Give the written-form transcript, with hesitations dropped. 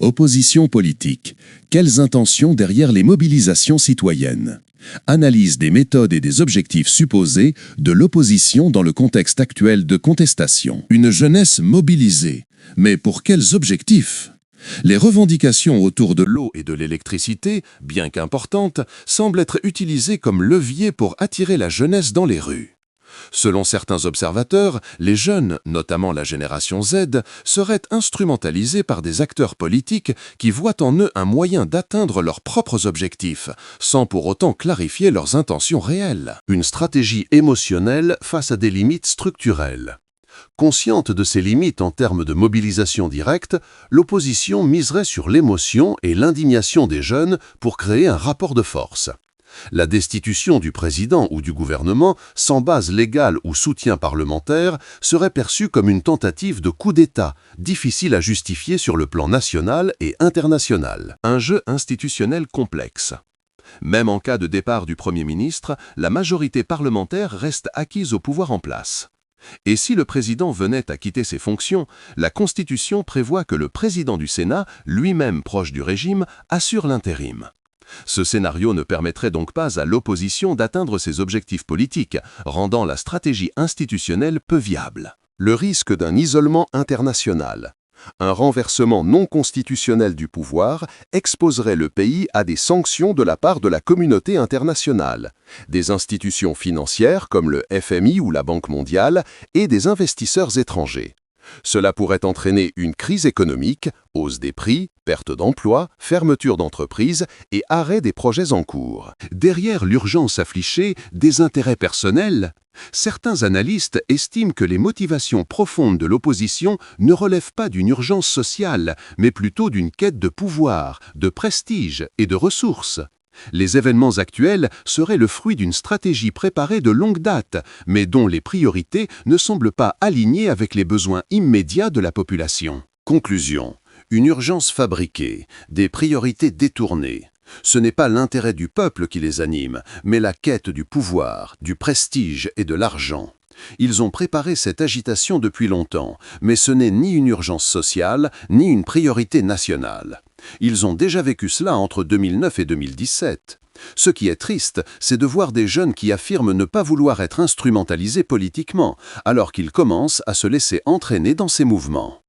Opposition politique. Quelles intentions derrière les mobilisations citoyennes? Analyse des méthodes et des objectifs supposés de l'opposition dans le contexte actuel de contestation. Une jeunesse mobilisée. Mais pour quels objectifs? Les revendications autour de l'eau et de l'électricité, bien qu'importantes, semblent être utilisées comme levier pour attirer la jeunesse dans les rues. Selon certains observateurs, les jeunes, notamment la génération Z, seraient instrumentalisés par des acteurs politiques qui voient en eux un moyen d'atteindre leurs propres objectifs, sans pour autant clarifier leurs intentions réelles. Une stratégie émotionnelle face à des limites structurelles. Consciente de ces limites en termes de mobilisation directe, l'opposition miserait sur l'émotion et l'indignation des jeunes pour créer un rapport de force. La destitution du président ou du gouvernement, sans base légale ou soutien parlementaire, serait perçue comme une tentative de coup d'État, difficile à justifier sur le plan national et international. Un jeu institutionnel complexe. Même en cas de départ du Premier ministre, la majorité parlementaire reste acquise au pouvoir en place. Et si le président venait à quitter ses fonctions, la Constitution prévoit que le président du Sénat, lui-même proche du régime, assure l'intérim. Ce scénario ne permettrait donc pas à l'opposition d'atteindre ses objectifs politiques, rendant la stratégie institutionnelle peu viable. Le risque d'un isolement international. Un renversement non constitutionnel du pouvoir exposerait le pays à des sanctions de la part de la communauté internationale, des institutions financières comme le FMI ou la Banque mondiale et des investisseurs étrangers. Cela pourrait entraîner une crise économique, hausse des prix, perte d'emplois, fermeture d'entreprises et arrêt des projets en cours. Derrière l'urgence affichée, des intérêts personnels. Certains analystes estiment que les motivations profondes de l'opposition ne relèvent pas d'une urgence sociale, mais plutôt d'une quête de pouvoir, de prestige et de ressources. Les événements actuels seraient le fruit d'une stratégie préparée de longue date, mais dont les priorités ne semblent pas alignées avec les besoins immédiats de la population. Conclusion. Une urgence fabriquée, des priorités détournées. Ce n'est pas l'intérêt du peuple qui les anime, mais la quête du pouvoir, du prestige et de l'argent. Ils ont préparé cette agitation depuis longtemps, mais ce n'est ni une urgence sociale, ni une priorité nationale. Ils ont déjà vécu cela entre 2009 et 2017. Ce qui est triste, c'est de voir des jeunes qui affirment ne pas vouloir être instrumentalisés politiquement, alors qu'ils commencent à se laisser entraîner dans ces mouvements.